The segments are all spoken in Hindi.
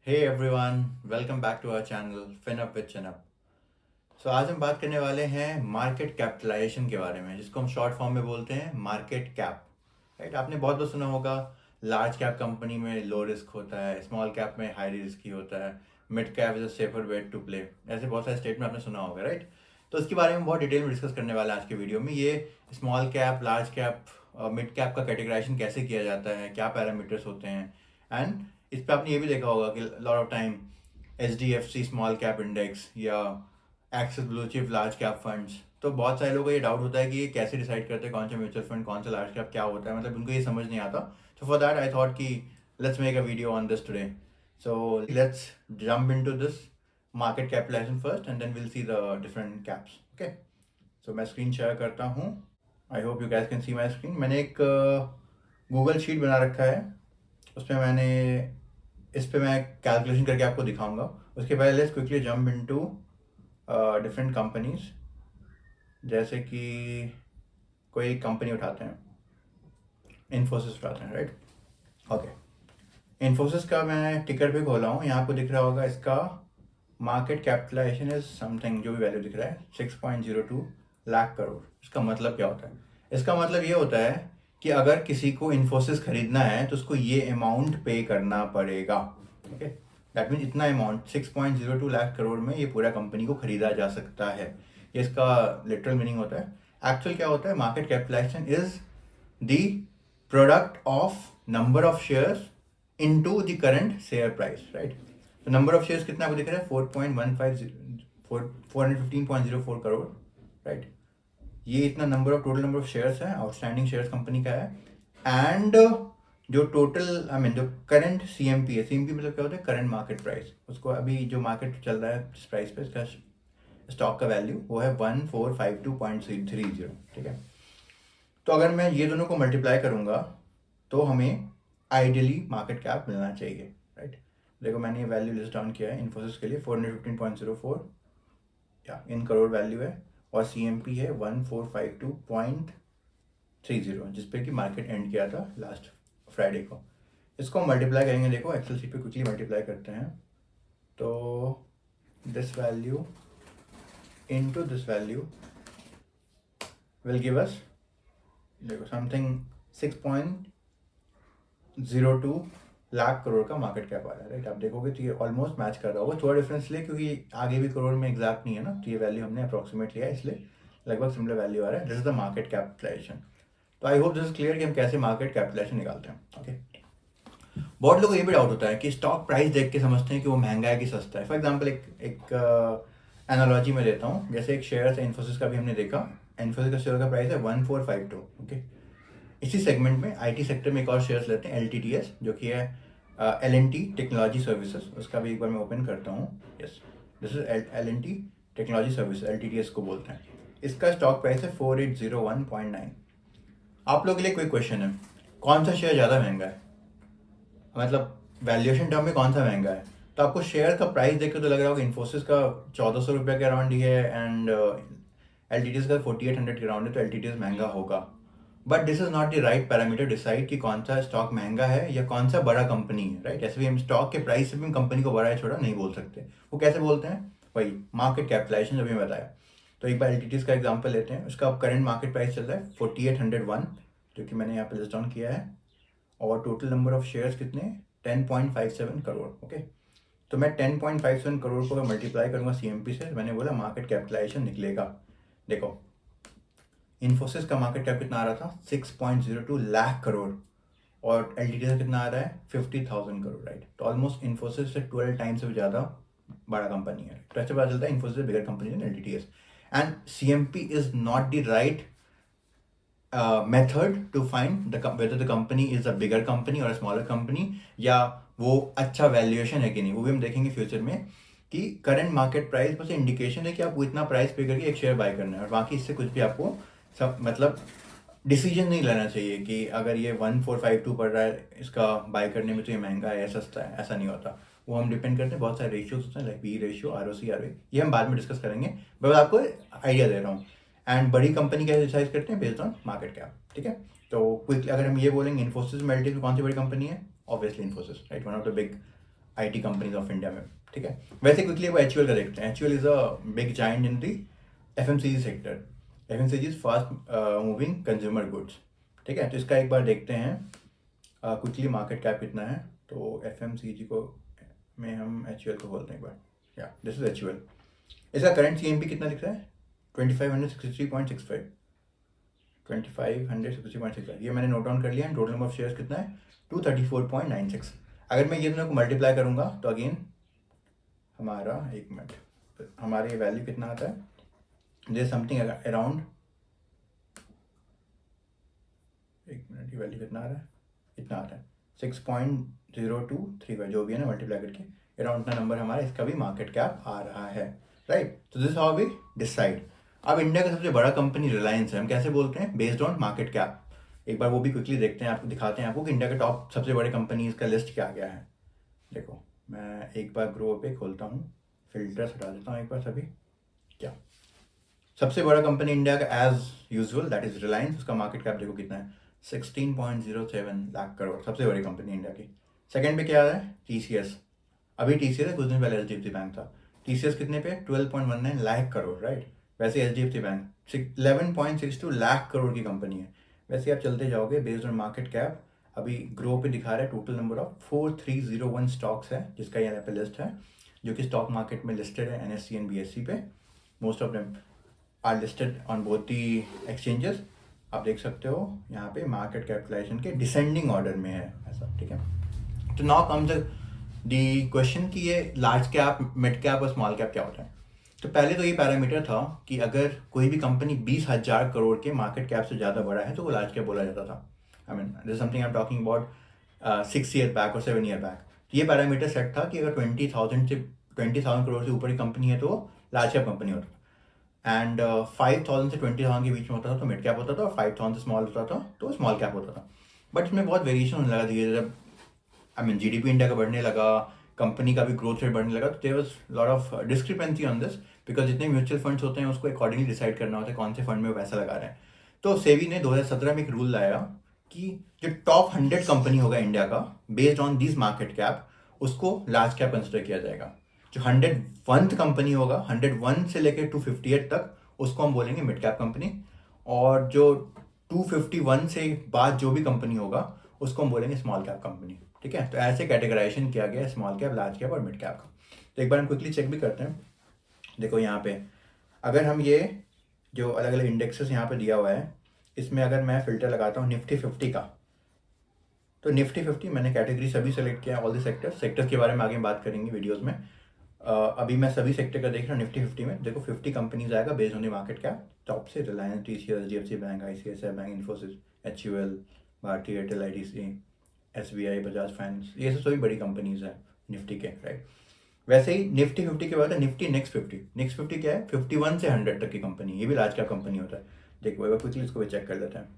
Hey everyone, welcome back to our channel Finup with Chinup. So आज हम बात करने वाले हैं मार्केट कैपिटलाइजेशन के बारे में, जिसको हम शॉर्ट फॉर्म में बोलते हैं मार्केट कैप। राइट, आपने बहुत बार सुना होगा लार्ज कैप कंपनी में लो रिस्क होता है, स्मॉल कैप में हाई रिस्क होता है, mid cap is a safer bet to play. ऐसे बहुत सारे स्टेटमेंट आपने सुना होगा, राइट। तो इसके बारे में बहुत डिटेल में डिस्कस करने वाला है आज के वीडियो में। ये small cap, large cap, mid cap का कैटेगराइजेशन कैसे किया जाता है, क्या पैरामीटर्स होते हैं, एंड इस पे आपने ये भी देखा होगा कि lot of time HDFC small cap index या Axis blue chip large cap funds, तो बहुत सारे लोगों को ये डाउट होता है कि ये कैसे डिसाइड करते हैं कौन सा म्यूचुअल फंड, कौन सा लार्ज कैप क्या होता है, मतलब उनको ये समझ नहीं आता। So for that I thought कि let's make a video on this today. So let's jump into this market capitalization first and then will see the different caps. Okay, so मैं स्क्रीन शेयर करता हूँ। I hope you guys can see my screen. मैंने एक गूगल शीट बना रखा है, उसमें मैंने इस पे मैं कैलकुलेशन करके आपको दिखाऊंगा। उसके पहले let's quickly jump into different companies. जैसे कि कोई कंपनी उठाते हैं, इन्फोसिस उठाते हैं, राइट। ओके, इन्फोसिस का मैं टिकर पे खोला हूँ, यहाँ आपको दिख रहा होगा इसका मार्केट कैपिटलाइजेशन इज समथिंग, जो भी वैल्यू दिख रहा है 6.02 लाख करोड़। इसका मतलब क्या होता है? इसका मतलब ये होता है कि अगर किसी को इन्फोसिस खरीदना है तो उसको ये अमाउंट पे करना पड़ेगा। ओके, दैट मीन इतना अमाउंट 6.02 लाख करोड़ में ये पूरा कंपनी को खरीदा जा सकता है। ये इसका लिटरल मीनिंग होता है। एक्चुअल क्या होता है? Market capitalisation is the product of number of shares into the current share price, right. तो नंबर ऑफ शेयर्स कितना आपको दिख रहा है? 415.04 करोड़, राइट। ये इतना number of, total number of shares है, आउटस्टैंडिंग शेयर्स कंपनी का है। एंड जो टोटल आई मीन जो करंट CMP है, CMP मतलब क्या होता है? Current market price. उसको अभी जो मार्केट चल रहा है जिस प्राइस पे इसका स्टॉक का वैल्यू वो है 1452.30, ठीक है। तो अगर मैं ये दोनों को मल्टीप्लाई करूंगा तो हमें आइडियली मार्केट कैप मिलना चाहिए, राइट। देखो मैंने ये वैल्यू लिस्ट डाउन किया है इन्फोसिस के लिए 415.04 या इन करोड़ वैल्यू है, और CMP है 1452.30, जिसपे कि मार्केट एंड किया था लास्ट फ्राइडे को। इसको हम मल्टीप्लाई करेंगे। देखो एक्सेल शीट पे क्विकली मल्टीप्लाई करते हैं। तो this value into this value will give us, देखो समथिंग 6.02 लाख करोड़ का मार्केट कैप आ रहा है, राइट। आप देखोगे तो ये ऑलमोस्ट मैच कर रहा होगा। थोड़ा डिफरेंस ले क्योंकि आगे भी करोड़ में एग्जैक्ट नहीं है ना, तो ये वैल्यू हमने अप्रोक्सीमेट लिया है, इसलिए लगभग सिमिलर वैल्यू आ रहा है। This is the market capitalization. तो I hope this is clear कि हम कैसे मार्केट कैपिटलाइजेशन निकालते हैं। ओके, बहुत लोगों को ये भी डाउट होता है कि स्टॉक प्राइस देख के समझते हैं कि वो महंगा है कि सस्ता है। फॉर एग्जाम्पल एक एनालॉजी में देता हूँ। जैसे एक शेयर है इन्फोसिस का, भी हमने देखा, इन्फोसिस का शेयर का प्राइस है 1452। ओके, इसी सेगमेंट में IT सेक्टर में एक और शेयर्स लेते हैं, LTTS, जो कि है L&T टेक्नोलॉजी सर्विसेज। उसका भी एक बार मैं ओपन करता हूँ। Yes, this is L&T technology service, LTTS को बोलते हैं। इसका स्टॉक प्राइस है 4801.9। आप लोगों के लिए कोई क्वेश्चन है, कौन सा शेयर ज़्यादा महंगा है? मतलब वैल्यूएशन टर्म में कौन सा महंगा है? तो आपको शेयर का प्राइस देख के तो लग रहा होगा इन्फोसिस का 1400 रुपये के अराउंड ही है, एंड LTTS का 4800 के अराउंड है, तो LTTS महंगा होगा। But this is not the right parameter decide कि कौन सा स्टॉक महंगा है या कौन सा बड़ा कंपनी है, राइट। ऐसे भी हम स्टॉक के प्राइस से भी हम कंपनी को बड़ा या छोटा नहीं बोल सकते। वो कैसे बोलते हैं? वही मार्केट कैपिटलाइजेशन जो भी मैं बताया। तो एक बार LTTS का एग्जांपल लेते हैं। उसका करंट मार्केट प्राइस चल रहा है 4801, जो कि मैंने यहाँ पे लिस्ट डाउन किया है, और टोटल नंबर ऑफ शेयर्स कितने? 10.57 करोड़। ओके, तो मैं 10.57 करोड़ को मल्टीप्लाई करूंगा CMP से, मैंने बोला मार्केट कैपिटलाइजेशन निकलेगा। देखो इन्फोसिस का मार्केट कैप कितना आ रहा था? 6.02 लाख करोड़, और LTTS का कितना आ रहा है? 50,000 करोड़, राइट। तो ऑलमोस्ट इन्फोसिस से 12 टाइम्स से भी ज़्यादा बड़ा कंपनी है। तो ऐसे पता चलता है इन्फोसिस बिगर कंपनी है LTTS। And CMP is not the right method to find whether the company is a bigger company or a smaller company, या वो अच्छा वैल्यूएशन है कि नहीं, वो भी हम देखेंगे फ्यूचर में। कि करंट मार्केट प्राइस बस इंडिकेशन है कि आपको इतना प्राइस पे करके एक शेयर बाय करना है, और बाकी इससे कुछ भी आपको सब मतलब डिसीजन नहीं लेना चाहिए कि अगर ये 1452 पड़ रहा है इसका बाय करने में तो ये महंगा है या सस्ता है। ऐसा नहीं होता। वो हम डिपेंड करते हैं, बहुत सारे रेशियोज होते हैं, like PE ratio, ROC, ROE, ये हम बाद में डिस्कस करेंगे। मैं आपको आइडिया दे रहा हूँ। एंड बड़ी कंपनी कैसे डिसाइड करते हैं? बेस्ड ऑन मार्केट कैप, ठीक है। तो क्विकली अगर हम ये बोलेंगे इन्फोसिस में LTTS में कौन सी बड़ी कंपनी है? Obviously Infosys, right, one of the big IT companies of India में, ठीक है। वैसे क्विकली वो एचयूएल का देखते हैं। HUL is a big giant in the FMCG sector. FMCG is fast moving consumer goods, ठीक है। तो इसका एक बार देखते हैं क्विकली मार्केट कैप कितना है। तो एफएमसीजी को में हम एचयूएल को खोलते हैं एक बार। या दिस इज एचयूएल। इसका करंट सीएमपी कितना दिख रहा है? 2563.65, 2563.65। ये मैंने नोट डाउन कर लिया है। टोटल नंबर ऑफ शेयर्स कितना है? 234.96। अगर मैं ये दोनों को मल्टीप्लाई करूंगा तो अगेन हमारा, एक मिनट, हमारा ये वैल्यू कितना आता है? देयर समथिंग अराउंड, एक मिनट, ये वैल्यू कितना आ रहा है? इतना आ रहा है 6.0235, जो भी है ना, मल्टीप्लाई करके अराउंड इतना नंबर हमारा इसका भी मार्केट कैप आ रहा है, राइट। तो दिस हाउ वी डिसाइड। अब इंडिया का सबसे बड़ा कंपनी रिलायंस है, हम कैसे बोलते हैं? Based on market cap. एक बार वो भी क्विकली देखते हैं, आपको दिखाते हैं आपको कि इंडिया के टॉप सबसे बड़े कंपनीज का लिस्ट क्या गया है। देखो, मैं एक बार ग्रो पे खोलता हूँ, फिल्टर्स हटा देता हूँ एक बार सभी। क्या सबसे बड़ा कंपनी इंडिया का as usual that is Reliance. उसका मार्केट कैप देखो कितना है? 16.07 लाख करोड़, सबसे बड़ी कंपनी इंडिया की। सेकंड पे क्या आ रहा है? टीसीएस। अभी टीसीएस है, कुछ दिन पहले एचडीएफसी बैंक था। टीसीएस कितने पे? 12.19 लाख करोड़, राइट। वैसे एचडीएफसी बैंक 11.62 लाख करोड़ की कंपनी है। वैसे आप चलते जाओगे बेस्ड ऑन मार्केट कैप, अभी ग्रो पे दिखा रहा है टोटल नंबर ऑफ 4301 स्टॉक्स है, जिसका यहाँ पे लिस्ट है, जो कि स्टॉक मार्केट में लिस्टेड है एनएससी एंड बीएससी पे। Most of them are listed on both the exchanges. आप देख सकते हो यहाँ पे मार्केट कैपिटलाइजेशन के डिसेंडिंग ऑर्डर में है ऐसा, ठीक है। तो नाउ कम्स दी क्वेश्चन कि ये लार्ज कैप, मिड कैप और स्मॉल कैप क्या होता है। तो पहले तो ये पैरामीटर था कि अगर कोई भी कंपनी 20,000 करोड़ के मार्केट कैप से ज़्यादा बड़ा है तो वो लार्ज कैप बोला जाता था। I mean this something I am talking about 6 year back और 7 ईयर बैक। तो ये पैरामीटर सेट था कि अगर 20,000 करोड़ से ऊपर की कंपनी है तो वो लार्ज कैप कंपनी होता था। एंड 5,000 से 20,000 के बीच में होता था तो मिड कैप होता था, और 5,000 से स्मॉल होता था तो स्मॉल कैप होता था। बट इसमें बहुत वेरिएशन होने लगा धीरे धीरे। आई मीन जीडीपी इंडिया का बढ़ने लगा, कंपनी का भी ग्रोथ रेट बढ़ने लगा, तो there was lot of discrepancy on this, because जितने म्यूचुअल फंड्स होते हैं उसको अकॉर्डिंगली डिसाइड करना होता है कौन से फंड में वो पैसा लगा रहे हैं। तो सेबी ने 2017 में एक रूल लाया कि जो टॉप 100 कंपनी होगा इंडिया का based on this market cap, उसको लार्ज कैप कंसिडर किया जाएगा। जो 101th कंपनी होगा, 101 से लेकर 258 तक, उसको हम बोलेंगे मिड कैप कंपनी। और जो 251 से बाद जो भी कंपनी होगा उसको हम बोलेंगे स्मॉल कैप कंपनी, ठीक है। तो ऐसे कैटेगराइजेशन किया गया स्मॉल कैप, लार्ज कैप और मिड कैप का। तो एक बार हम क्विकली चेक भी करते हैं। देखो यहाँ पे अगर हम ये जो अलग अलग इंडेक्सेस यहाँ पे दिया हुआ है, इसमें अगर मैं फिल्टर लगाता हूँ निफ्टी 50 का, तो निफ्टी 50 मैंने कैटेगरी सभी सेलेक्ट किया, ऑल द सेक्टर्स के बारे में आगे बात करेंगे वीडियोज़ में। अभी मैं सभी सेक्टर का देख रहा हूँ निफ्टी 50 में। देखो 50 कंपनीज आएगा based on the market cap. Top से Reliance, TCS, HDFC bank, ICICI bank, Infosys, HUL, Bharti Airtel, ITC, SBI, Bajaj finance, ये सब सभी बड़ी कंपनीज है निफ्टी के, राइट। वैसे ही निफ्टी 50 के बाद है निफ्टी नेक्स्ट 50। नेक्स्ट 50 क्या है? 51 से 100 तक की कंपनी, ये भी लार्ज कैप कंपनी होता है। देखो एक बार क्विकली इसको भी चेक कर लेते हैं।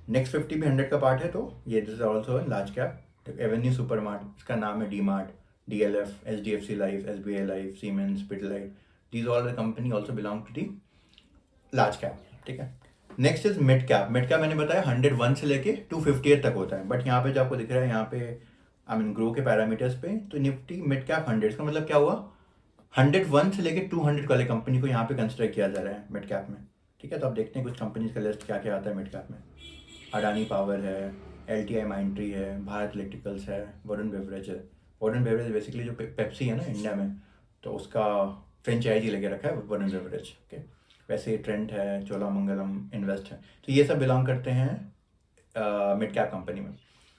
नेक्स्ट 50 भी 100 का पार्ट है, तो ये this is also large cap. Avenue Super Mart, इसका नाम है D Mart, DLF, HDFC Life, SBI Life, Siemens, Pidilite, these all the company also belong to the large cap, ठीक है। Next is mid cap. Mid cap मैंने बताया 101 से लेके 258 तक होता है। बट यहाँ पे जो आपको दिख रहा है यहाँ पे, आई मीन ग्रो के पैरामीटर्स पे, तो निफ्टी मिड कैप 100, का मतलब क्या हुआ? 101 से लेके 200 वाले कंपनी को यहाँ पे कंसिडर किया जा रहा है मिड कैप में, ठीक है। तो आप देखते हैं कुछ कंपनीज का लिस्ट क्या क्या आता है मिड कैप में। अडानी पावर है, LTI माइंट्री है, भारत इलेक्ट्रिकल्स है, वरुण बेवरेज है। वरुण बेवरेज बेसिकली जो पेप्सी है ना इंडिया में, तो उसका फ्रेंचाइजी लेके रखा है वरुण बेवरेज, ओके। वैसे ट्रेंड है, चोलामंगलम इन्वेस्ट है, तो ये सब बिलोंग करते हैं मिड कैप कंपनी में।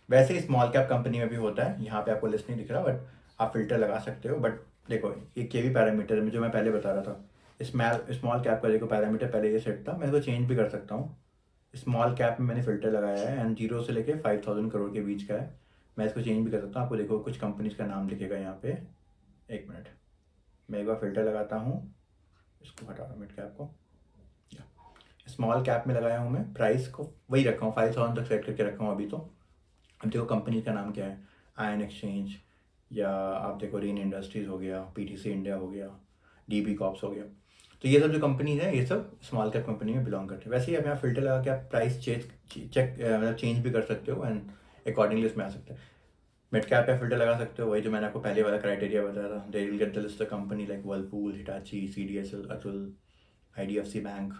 वैसे ही स्मॉल कैप कंपनी में भी होता है। यहाँ पे आपको लिस्ट नहीं दिख रहा, बट आप फिल्टर लगा सकते हो। बट देखो ये के भी पैरामीटर में जो मैं पहले बता रहा था, स्मॉल कैप का देखो पैरामीटर पहले ये सेट था, मैं इसको चेंज भी कर सकता हूँ। स्मॉल कैप में मैंने फिल्टर लगाया है एंड 0 से लेके 5,000 करोड़ के बीच का है। मैं इसको चेंज भी कर सकता हूँ। आपको देखो कुछ कंपनीज का नाम दिखेगा यहाँ पे। एक मिनट, मैं एक बार फिल्टर लगाता हूँ, इसको हटा रहा हूँ मिड कैप को। स्मॉल कैप में लगाया हूँ मैं, प्राइस को वही रखा हूँ, 5,000 तक सेट करके रखा हूँ अभी तो। अब देखो कंपनी का नाम क्या है, आयन एक्सचेंज, या आप देखो रेन इंडस्ट्रीज़ हो गया, PTC इंडिया हो गया, DB कॉर्प्स हो गया। तो ये सब जो कंपनीज हैं ये सब स्मॉल कैप कंपनी में बिलोंग करते हैं। वैसे ही आप यहाँ फिल्टर लगा के आप प्राइस चेक मतलब चेंज भी कर सकते हो एंड अकॉर्डिंगली इसमें आ सकते हैं। मिड कैप पे फिल्टर लगा सकते हो, वही जो मैंने आपको पहले वाला क्राइटेरिया बताया था, they will get the list of company like Whirlpool, Hitachi, CDSL, Atul, IDFC bank.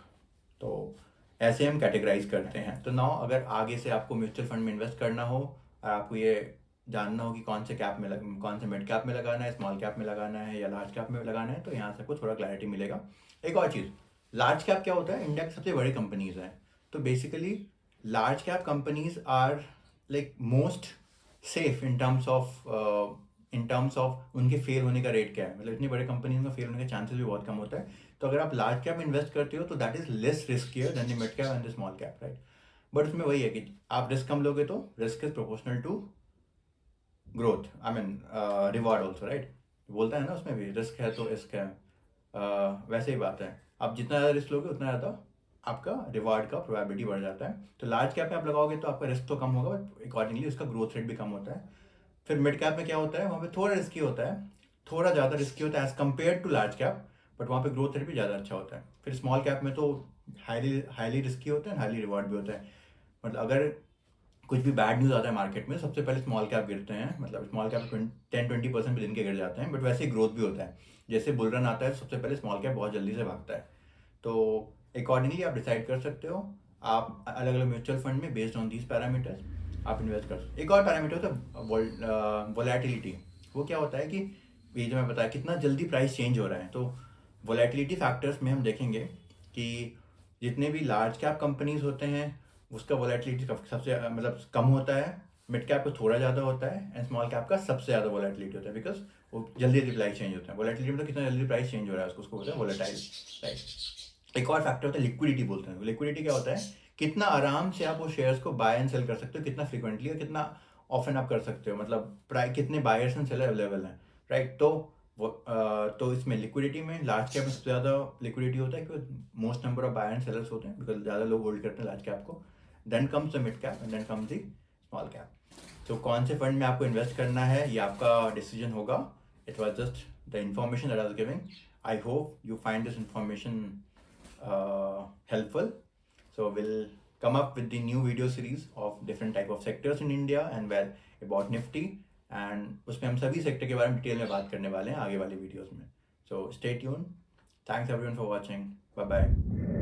तो ऐसे हम कैटेगराइज करते हैं। तो नाउ अगर आगे से आपको म्यूचुअल फंड में इन्वेस्ट करना हो और आपको ये जानना हो कि कौन से कैप में कौन से मिड कैप में लगाना है, स्मॉल कैप में लगाना है या लार्ज कैप में लगाना है, तो यहाँ से आपको थोड़ा क्लैरिटी मिलेगा। एक और चीज़, लार्ज कैप क्या होता है, इंडिया की सबसे बड़ी कंपनीज हैं। तो basically large cap companies are like most safe in terms of उनके फेल होने का रेट क्या है, मतलब इतनी बड़ी कंपनीज में फेल होने के चांसेस भी बहुत कम होता है। तो अगर आप लार्ज कैप में इन्वेस्ट करते हो तो that is less riskier than the mid cap and the small cap, right. But उसमें वही है कि आप रिस्क कम लोगे तो risk is proportional to growth, I mean reward also, right. बोलता है ना उसमें भी, रिस्क है तो रिस्क है। वैसे ही बात है, आप जितना ज़्यादा रिस्क लोगे उतना ज़्यादा आपका रिवार्ड का प्रोबेबिलिटी बढ़ जाता है। तो लार्ज कैप में आप लगाओगे तो आपका रिस्क तो कम होगा, बट अकॉर्डिंगली उसका ग्रोथ रेट भी कम होता है। फिर मिड कैप में क्या होता है, वहाँ पे थोड़ा रिस्की होता है, थोड़ा ज़्यादा रिस्की होता है as compare to large cap, but वहाँ पे ग्रोथ रेट भी ज़्यादा अच्छा होता है। फिर स्मॉल कैप में तो हाईली हाईली रिस्की होता है, हाईली रिवॉर्ड भी होता है। मतलब अगर कुछ भी बैड न्यूज़ आता है मार्केट में, सबसे पहले स्मॉल कैप गिरते हैं, मतलब स्मॉल कैप 10-20% भी दिन के गिर जाते हैं, बट वैसे ही ग्रोथ भी होता है। जैसे बुल रन आता है सबसे पहले स्मॉल कैप बहुत जल्दी से भागता है। तो अकॉर्डिंगली आप डिसाइड कर सकते हो, आप अलग अलग म्यूचुअल फंड में बेस्ड ऑन दीज पैरामीटर्स आप इन्वेस्ट कर सकते हो। एक और पैरामीटर होता है वोलेटिलिटी। वो क्या होता है कि ये जो मैं बताया कितना जल्दी प्राइस चेंज हो रहा है। तो वोलेटिलिटी फैक्टर्स में हम देखेंगे कि जितने भी लार्ज कैप कंपनीज होते हैं उसका वोलेटिलिटी सबसे मतलब कम होता है, मिड कैप का थोड़ा ज़्यादा होता है एंड स्मॉल कैप का सबसे ज़्यादा वोलेटिलिटी होता है, बिकॉज वो जल्दी जल्दी प्राइस चेंज होता है। वोलेटिलिटी मतलब कितना जल्दी प्राइस चेंज हो रहा है उसको बोलते हैं वोलेटाइल, राइट। एक और फैक्टर होता है लिक्विडिटी बोलते हैं। लिक्विडिटी क्या होता है, कितना आराम से आप वो शेयर्स को बाय एंड सेल कर सकते हो, कितना फ्रिक्वेंटली और कितना ऑफन आप कर सकते हो, मतलब प्राइस कितने बायर्स एंड सेलर अवेलेबल हैं, राइट। तो इसमें लिक्विडिटी में लार्ज कैप में सबसे ज़्यादा लिक्विडिटी होता है क्योंकि most number of buyer and sellers होते हैं, बिकॉज ज़्यादा लोग होल्ड करते हैं लार्ज कैप को। Then comes the mid cap and then comes the small cap. तो कौन से फंड में आपको इन्वेस्ट करना है ये आपका डिसीजन होगा। It was just the information that I was giving. I hope you find this information helpful. So we'll come up with the new video series of different type of sectors in India and well about Nifty, and उसमें हम सभी सेक्टर के बारे में डिटेल में बात करने वाले हैं आगे वाले वीडियोस में। So stay tuned. Thanks everyone for watching. Bye bye.